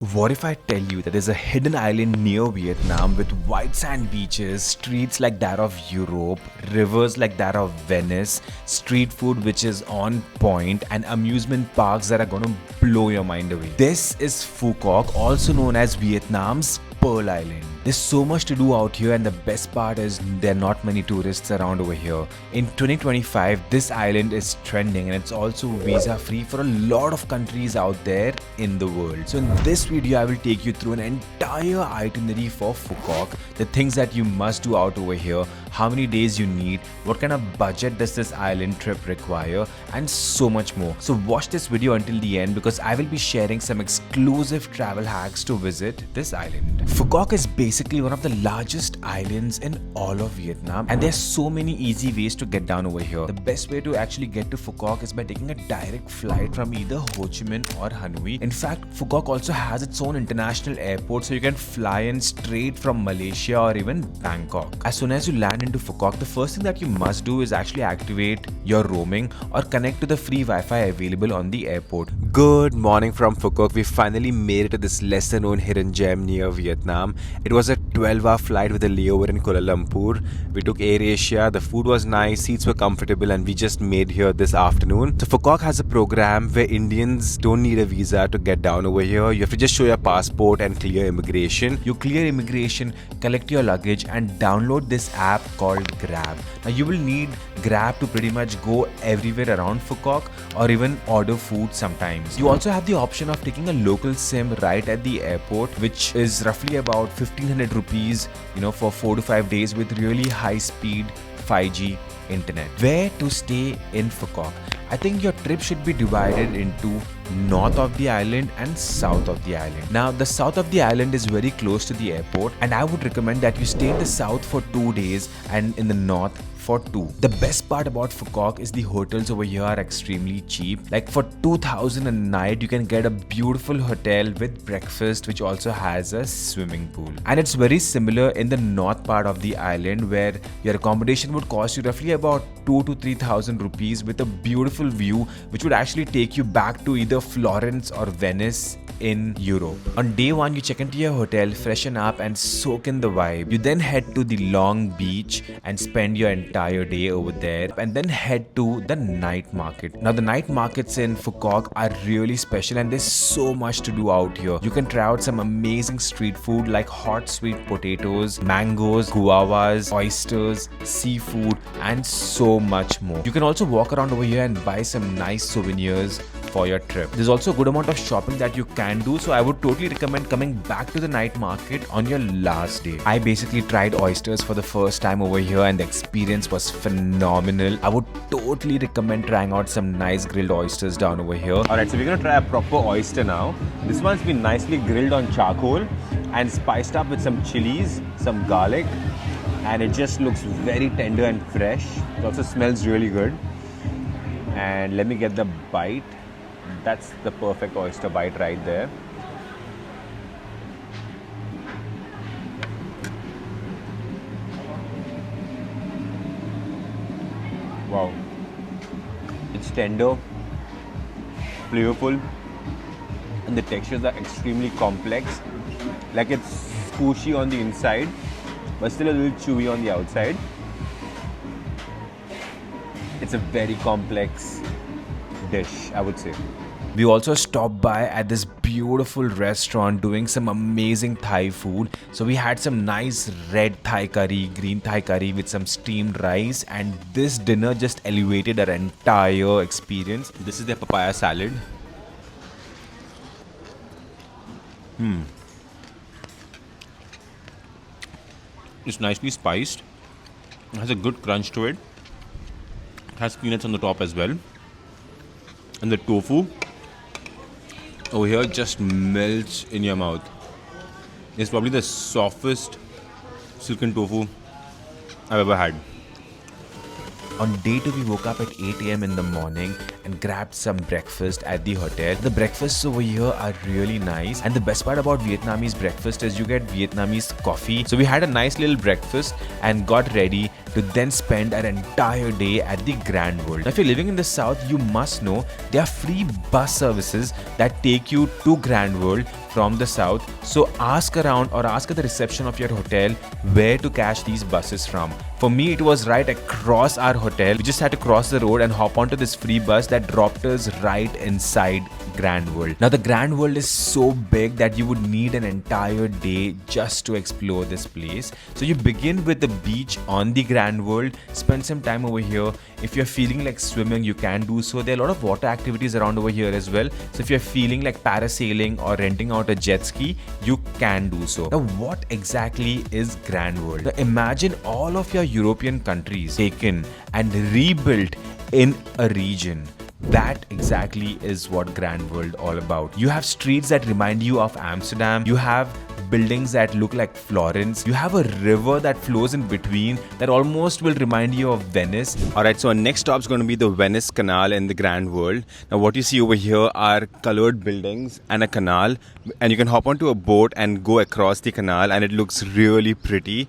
What if I tell you that there's a hidden island near Vietnam with white sand beaches, streets like that of Europe, rivers like that of Venice, street food which is on point, and amusement parks that are gonna blow your mind away? This is Phu Quoc, also known as Vietnam's Pearl Island. There's so much to do out here, and the best part is there are not many tourists around over here. In 2025, this island is trending and it's also visa free for a lot of countries out there in the world. So in this video, I will take you through an entire itinerary for Phu Quoc, the things that you must do out over here, how many days you need, what kind of budget does this island trip require, and so much more. So watch this video until the end because I will be sharing some exclusive travel hacks to visit this island. Phu Quoc is basically one of the largest islands in all of Vietnam, and there's so many easy ways to get down over here. The best way to actually get to Phu Quoc is by taking a direct flight from either Ho Chi Minh or Hanoi. In fact, Phu Quoc also has its own international airport, so you can fly in straight from Malaysia or even Bangkok. As soon as you land into Phu Quoc, the first thing that you must do is actually activate your roaming or connect to the free Wi-Fi available on the airport. Good morning from Phu Quoc. We finally made it to this lesser known hidden gem near Vietnam. It was a 12-hour flight with a layover in Kuala Lumpur. We took Air Asia, the food was nice, seats were comfortable, and we just made here this afternoon. So Phu Quoc has a program where Indians don't need a visa to get down over here. You have to just show your passport and clear immigration. You clear immigration, collect your luggage, and download this app called Grab. Now you will need Grab to pretty much go everywhere around Phu Quoc or even order food sometimes. You also have the option of taking a local SIM right at the airport, which is roughly about 1500 rupees, for 4 to 5 days with really high speed 5G internet. Where to stay in Phu Quoc? I think your trip should be divided into north of the island and south of the island. Now, the south of the island is very close to the airport, and I would recommend that you stay in the south for 2 days and in the north for 2. The best part about Phu Quoc is the hotels over here are extremely cheap. Like for 2,000 a night, you can get a beautiful hotel with breakfast, which also has a swimming pool. And it's very similar in the north part of the island, where your accommodation would cost you roughly about 2 to 3,000 rupees with a beautiful view, which would actually take you back to either Florence or Venice in Europe. On day 1, you check into your hotel, freshen up and soak in the vibe. You then head to the Long Beach and spend your entire day over there, and then head to the night market. Now the night markets in Phu Quoc are really special, and there's so much to do out here. You can try out some amazing street food like hot sweet potatoes, mangoes, guavas, oysters, seafood, and so much more. You can also walk around over here and buy some nice souvenirs for your trip. There's also a good amount of shopping that you can do, so I would totally recommend coming back to the night market on your last day. I basically tried oysters for the first time over here, and the experience was phenomenal. I would totally recommend trying out some nice grilled oysters down over here. Alright, so we're gonna try a proper oyster now. This one's been nicely grilled on charcoal and spiced up with some chilies, some garlic, and it just looks very tender and fresh. It also smells really good. And let me get the bite. That's the perfect oyster bite right there. Wow. It's tender, flavorful, and the textures are extremely complex. Like it's squishy on the inside, but still a little chewy on the outside. It's a very complex dish, I would say. We also stopped by at this beautiful restaurant doing some amazing Thai food. So we had some nice red Thai curry, green Thai curry with some steamed rice, and this dinner just elevated our entire experience. This is their papaya salad. It's nicely spiced. It has a good crunch to it. It has peanuts on the top as well. And the tofu over here just melts in your mouth. It's probably the softest silken tofu I've ever had. On day 2, we woke up at 8 a.m. in the morning and grabbed some breakfast at the hotel. The breakfasts over here are really nice, and the best part about Vietnamese breakfast is you get Vietnamese coffee. So we had a nice little breakfast and got ready to then spend our entire day at the Grand World. Now, if you're living in the south, you must know there are free bus services that take you to Grand World from the south. So ask around or ask at the reception of your hotel where to catch these buses from. For me, it was right across our hotel. We just had to cross the road and hop onto this free bus that dropped us right inside Grand World. Now the Grand World is so big that you would need an entire day just to explore this place. So you begin with the beach on the Grand World, spend some time over here. If you're feeling like swimming, you can do so. There are a lot of water activities around over here as well. So if you're feeling like parasailing or renting out a jet ski, you can do so. Now what exactly is Grand World? Now imagine all of your European countries taken and rebuilt in a region. That exactly is what Grand World all about. You have streets that remind you of Amsterdam. You have buildings that look like Florence. You have a river that flows in between that almost will remind you of Venice. Alright, so our next stop is going to be the Venice Canal in the Grand World. Now what you see over here are colored buildings and a canal, and you can hop onto a boat and go across the canal, and it looks really pretty.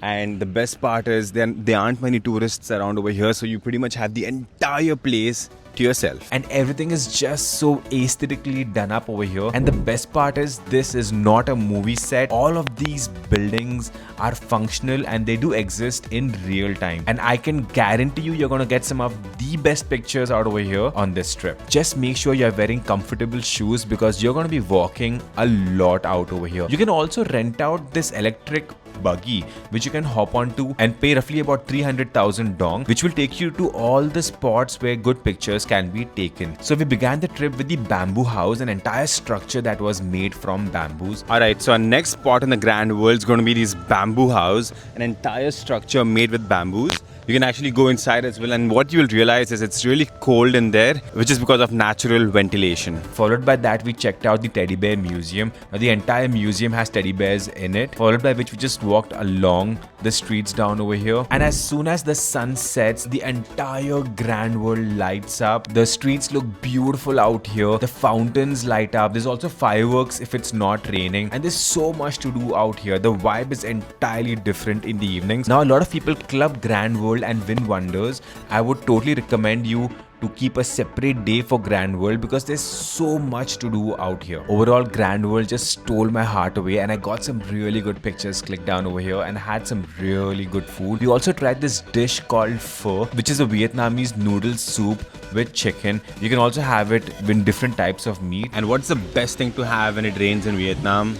And the best part is there aren't many tourists around over here, so you pretty much have the entire place to yourself, and everything is just so aesthetically done up over here. And the best part is this is not a movie set. All of these buildings are functional and they do exist in real time, and I can guarantee you're gonna get some of the best pictures out over here on this trip. Just make sure you're wearing comfortable shoes because you're gonna be walking a lot out over here. You can also rent out this electric buggy which you can hop onto and pay roughly about 300,000 dong, which will take you to all the spots where good pictures can be taken. So we began the trip with the bamboo house, an entire structure that was made from bamboos. Alright, so our next spot in the Grand World is going to be this bamboo house, an entire structure made with bamboos. You can actually go inside as well, and what you will realize is it's really cold in there, which is because of natural ventilation. Followed by that, we checked out the teddy bear museum. Now the entire museum has teddy bears in it, followed by which we just walked along the streets down over here. And as soon as the sun sets, the entire Grand World lights up. The streets look beautiful out here. The fountains light up. There's also fireworks if it's not raining, and there's so much to do out here. The vibe is entirely different in the evenings. Now a lot of people club Grand World and VinWonders. I would totally recommend you to keep a separate day for Grand World because there's so much to do out here. Overall, Grand World just stole my heart away, and I got some really good pictures clicked down over here and had some really good food. We also tried this dish called pho, which is a Vietnamese noodle soup with chicken. You can also have it with different types of meat. And what's the best thing to have when it rains in Vietnam?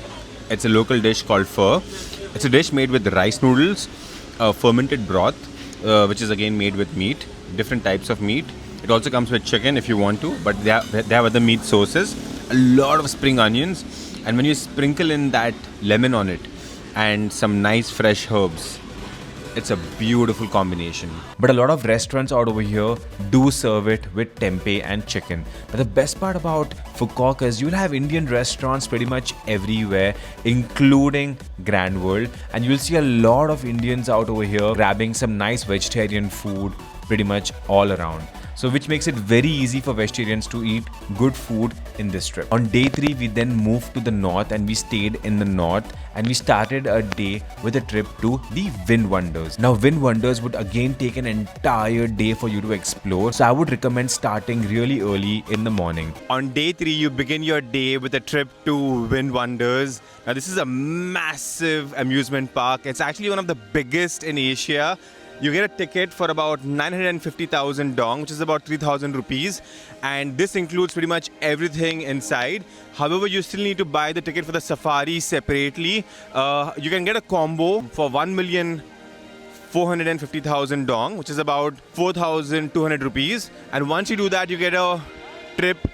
It's a local dish called pho. It's a dish made with rice noodles, fermented broth, which is again made with meat, different types of meat. It also comes with chicken if you want to, but they have other meat sauces, a lot of spring onions, and when you sprinkle in that lemon on it and some nice fresh herbs, it's a beautiful combination. But a lot of restaurants out over here do serve it with tempeh and chicken. But the best part about Phu Quoc is you'll have Indian restaurants pretty much everywhere, including Grand World, and you'll see a lot of Indians out over here grabbing some nice vegetarian food pretty much all around. So which makes it very easy for vegetarians to eat good food in this trip. On day 3, we then moved to the north and we stayed in the north, and we started a day with a trip to the VinWonders. Now VinWonders would again take an entire day for you to explore, so I would recommend starting really early in the morning. On day 3, you begin your day with a trip to VinWonders. Now this is a massive amusement park. It's actually one of the biggest in Asia. You get a ticket for about 950,000 dong, which is about 3,000 rupees. And this includes pretty much everything inside. However, you still need to buy the ticket for the safari separately. You can get a combo for 1,450,000 dong, which is about 4,200 rupees. And once you do that, you get a trip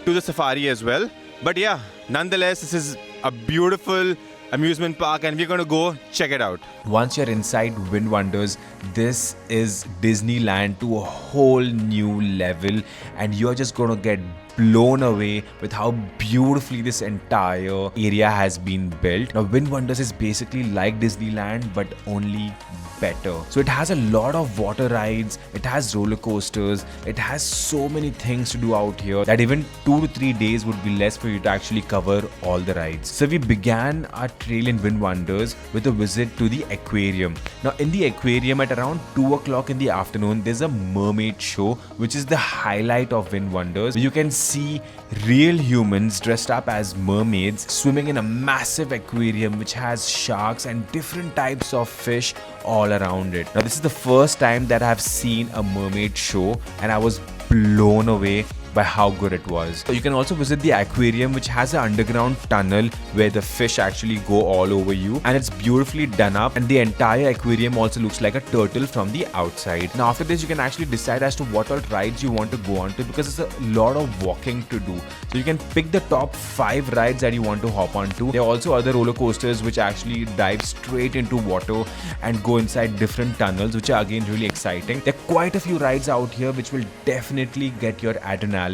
to the safari as well. But yeah, nonetheless, this is a beautiful amusement park, and we're going to go check it out. Once you're inside VinWonders, this is Disneyland to a whole new level, and you're just going to get blown away with how beautifully this entire area has been built. Now VinWonders is basically like Disneyland but only better. So it has a lot of water rides, it has roller coasters, it has so many things to do out here that even 2 to 3 days would be less for you to actually cover all the rides. So we began our trail in VinWonders with a visit to the aquarium. Now in the aquarium at around 2 o'clock in the afternoon, there's a mermaid show, which is the highlight of VinWonders. You can see real humans dressed up as mermaids swimming in a massive aquarium which has sharks and different types of fish all around it. Now, this is the first time that I've seen a mermaid show, and I was blown away by how good it was. So you can also visit the aquarium, which has an underground tunnel where the fish actually go all over you, and it's beautifully done up, and the entire aquarium also looks like a turtle from the outside. Now after this, you can actually decide as to what all rides you want to go on to, because it's a lot of walking to do. So you can pick the top 5 rides that you want to hop onto. There are also other roller coasters which actually dive straight into water and go inside different tunnels, which are again really exciting. There are quite a few rides out here which will definitely get your adrenaline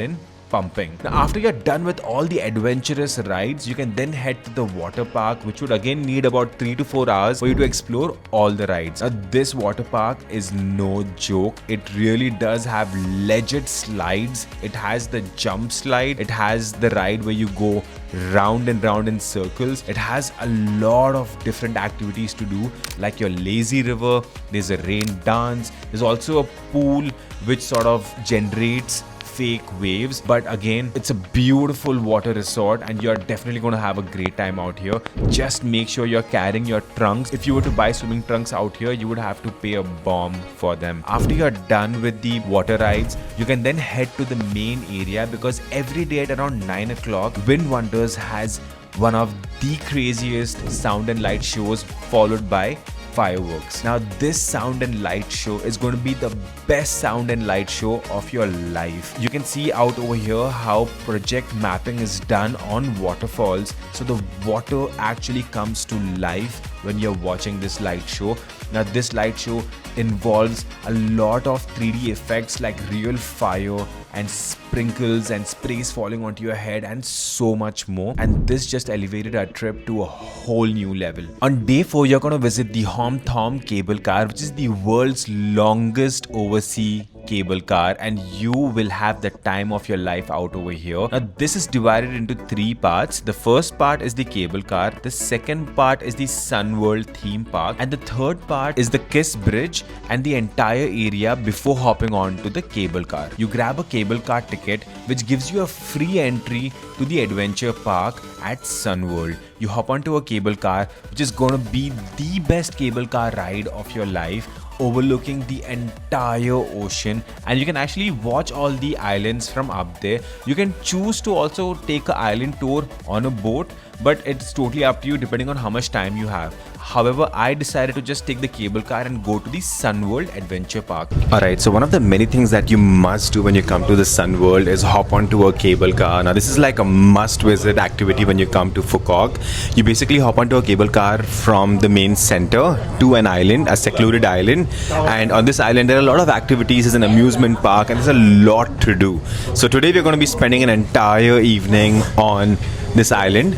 pumping. Now after you're done with all the adventurous rides, you can then head to the water park, which would again need about 3 to 4 hours for you to explore all the rides. Now this water park is no joke. It really does have legit slides. It has the jump slide. It has the ride where you go round and round in circles. It has a lot of different activities to do, like your lazy river. There's a rain dance. There's also a pool which sort of generates fake waves, but again, it's a beautiful water resort and you're definitely going to have a great time out here. Just make sure you're carrying your trunks. If you were to buy swimming trunks out here, you would have to pay a bomb for them. After you're done with the water rides, you can then head to the main area, because every day at around 9 o'clock, VinWonders has one of the craziest sound and light shows, followed by fireworks. Now this sound and light show is going to be the best sound and light show of your life. You can see out over here how project mapping is done on waterfalls, so the water actually comes to life when you're watching this light show. Now this light show involves a lot of 3D effects like real fire and sprinkles and sprays falling onto your head and so much more, and this just elevated our trip to a whole new level. On day 4, you're going to visit the Hom Thom cable car, which is the world's longest overseas cable car, and you will have the time of your life out over here. Now this is divided into 3 parts. The first part is the cable car, the second part is the Sun World theme park, and the third part is the Kiss Bridge and the entire area before hopping on to the cable car. You grab a cable car ticket which gives you a free entry to the adventure park at Sun World. You hop onto a cable car, which is going to be the best cable car ride of your life, overlooking the entire ocean, and you can actually watch all the islands from up there. You can choose to also take an island tour on a boat, but it's totally up to you depending on how much time you have. However, I decided to just take the cable car and go to the Sun World Adventure Park. Alright, so one of the many things that you must do when you come to the Sun World is hop onto a cable car. Now this is like a must visit activity when you come to Phu Quoc. You basically hop onto a cable car from the main center to an island, a secluded island, and on this island there are a lot of activities. It's an amusement park and there's a lot to do. So today we're going to be spending an entire evening on this island.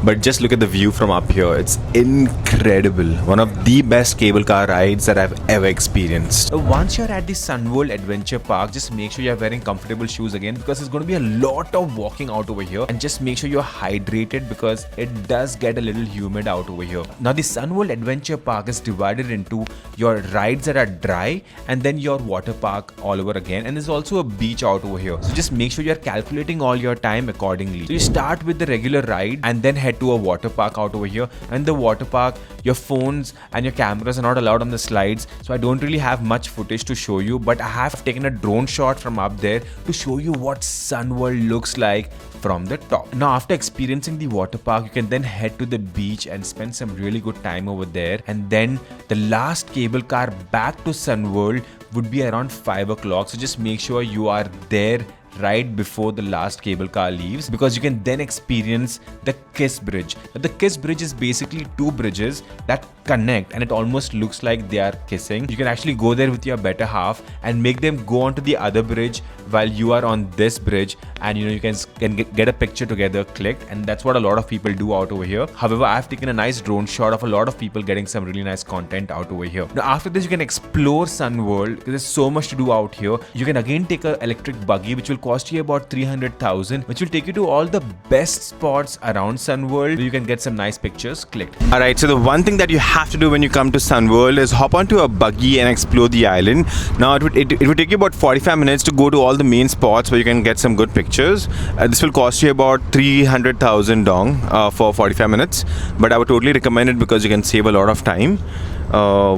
But just look at the view from up here. It's incredible. One of the best cable car rides that I've ever experienced. So once you're at the Sun World Adventure Park, just make sure you're wearing comfortable shoes again, because there's going to be a lot of walking out over here, and just make sure you're hydrated because it does get a little humid out over here. Now the Sun World Adventure Park is divided into your rides that are dry and then your water park all over again, and there's also a beach out over here. So just make sure you're calculating all your time accordingly. So you start with the regular ride and then head to a water park out over here. And the water park, your phones and your cameras are not allowed on the slides, so I don't really have much footage to show you, but I have taken a drone shot from up there to show you what Sun World looks like from the top. Now after experiencing the water park, you can then head to the beach and spend some really good time over there, and then the last cable car back to Sun World would be around 5 o'clock. So just make sure you are there right before the last cable car leaves, because you can then experience the Kiss Bridge. Now, the Kiss Bridge is basically 2 bridges that connect, and it almost looks like they are kissing. You can actually go there with your better half and make them go onto the other bridge while you are on this bridge, and you can get a picture together clicked, and that's what a lot of people do out over here. However, I've taken a nice drone shot of a lot of people getting some really nice content out over here. Now after this, you can explore Sun World because there's so much to do out here. You can again take an electric buggy which will cost you about 300,000, which will take you to all the best spots around Sun World where you can get some nice pictures clicked. Alright, so the one thing that you have to do when you come to Sun World is hop onto a buggy and explore the island. Now it would take you about 45 minutes to go to all the main spots where you can get some good pictures. pictures. This will cost you about 300,000 dong for 45 minutes, but I would totally recommend it because you can save a lot of time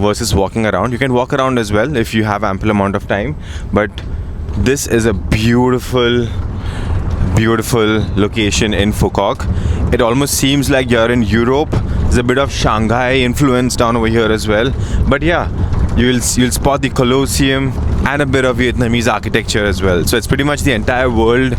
versus walking around. You can walk around as well if you have ample amount of time, but this is a beautiful location in Phu Quoc. It almost seems like you're in Europe. There's a bit of Shanghai influence down over here as well, but yeah, you'll spot the Colosseum and a bit of Vietnamese architecture as well. So it's pretty much the entire world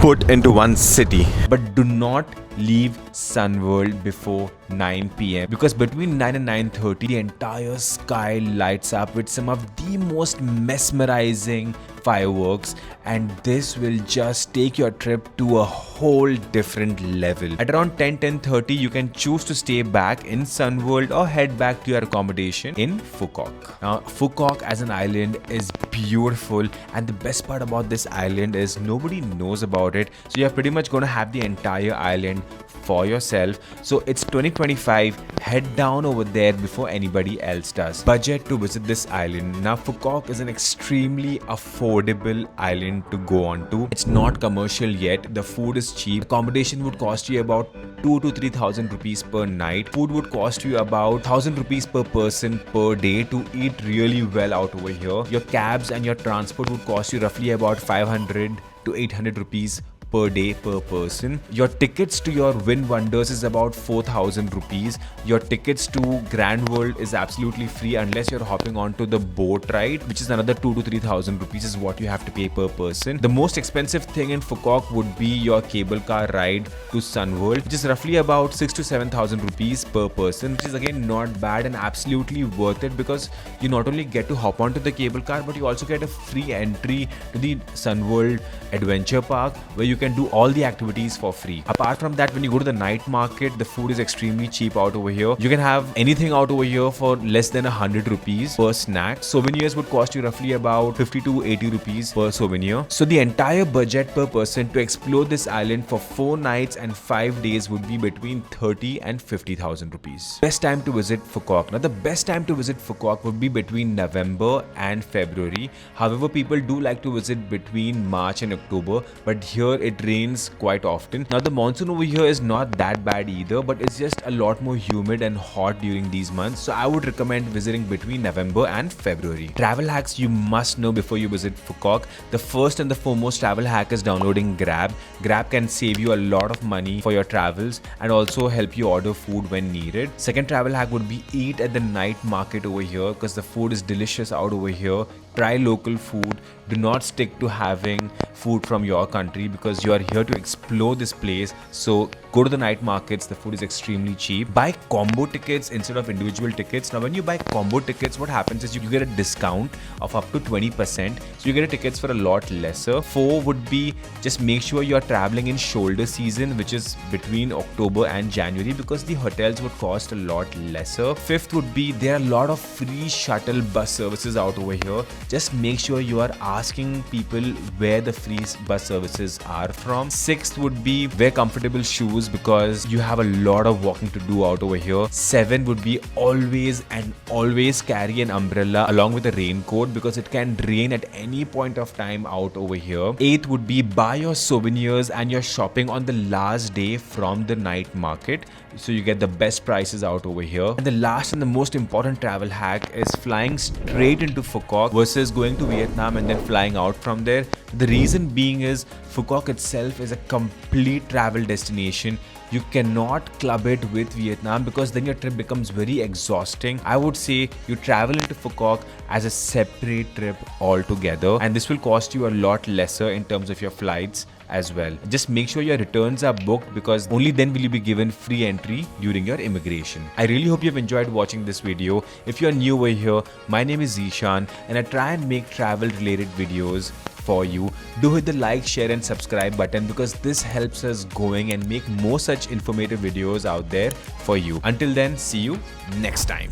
put into one city. But do not leave Sunworld before 9 p.m. because between 9 and 9:30 the entire sky lights up with some of the most mesmerizing fireworks, and this will just take your trip to a whole different level. At around 10:30 you can choose to stay back in Sunworld or head back to your accommodation in Phu Quoc. Now Phu Quoc as an island is beautiful, and the best part about this island is nobody knows about it, so you're pretty much going to have the entire island for yourself. So it's 2025, head down over there before anybody else does. Budget to visit this island. Now Phu Quoc is an extremely affordable island to go on to. It's not commercial yet, the food is cheap. Accommodation would cost you about 2 to 3,000 rupees per night. Food would cost you about 1,000 rupees per person per day to eat really well out over here. Your cabs and your transport would cost you roughly about 500 to 800 rupees per day per person. Your tickets to your VinWonders is about 4,000 rupees. Your tickets to Grand World is absolutely free unless you're hopping onto the boat ride, which is another 2 to 3,000 rupees is what you have to pay per person. The most expensive thing in Phu Quoc would be your cable car ride to Sunworld, which is roughly about 6 to 7,000 rupees per person, which is again not bad and absolutely worth it because you not only get to hop onto the cable car, but you also get a free entry to the Sunworld Adventure Park where you can do all the activities for free. Apart from that, when you go to the night market, the food is extremely cheap out over here. You can have anything out over here for less than 100 rupees per snack. Souvenirs would cost you roughly about 50 to 80 rupees per souvenir. So the entire budget per person to explore this island for 4 nights and 5 days would be between 30 and 50,000 rupees. Best time to visit Phu Quoc. Now the best time to visit Phu Quoc would be between November and February. However, people do like to visit between March and October, but here it rains quite often. Now the monsoon over here is not that bad either, but it's just a lot more humid and hot during these months, so I would recommend visiting between November and February. Travel hacks you must know before you visit Phu Quoc. The first and the foremost travel hack is downloading Grab. Grab can save you a lot of money for your travels and also help you order food when needed. Second travel hack would be eat at the night market over here because the food is delicious out over here. Try local food. Do not stick to having food from your country because you are here to explore this place. So go to the night markets. The food is extremely cheap. Buy combo tickets instead of individual tickets. Now when you buy combo tickets, what happens is you get a discount of up to 20%. So you get tickets for a lot lesser. 4 would be just make sure you are traveling in shoulder season, which is between October and January, because the hotels would cost a lot lesser. 5th would be there are a lot of free shuttle bus services out over here. Just make sure you are asking people where the free bus services are from. 6th would be wear comfortable shoes because you have a lot of walking to do out over here. 7 would be always carry an umbrella along with a raincoat because it can rain at any point of time out over here. 8th would be buy your souvenirs and your shopping on the last day from the night market, so you get the best prices out over here. And the last and the most important travel hack is flying straight into Phu Quoc versus going to Vietnam and then flying out from there. The reason being is Phu Quoc itself is a complete travel destination. You cannot club it with Vietnam because then your trip becomes very exhausting. I would say you travel into Phu Quoc as a separate trip altogether, and this will cost you a lot lesser in terms of your flights as well. Just make sure your returns are booked because only then will you be given free entry during your immigration. I really hope you've enjoyed watching this video. If you're new over here, my name is Zishan and I try and make travel related videos for you. Do hit the like, share and subscribe button because this helps us going and make more such informative videos out there for you. Until then, see you next time.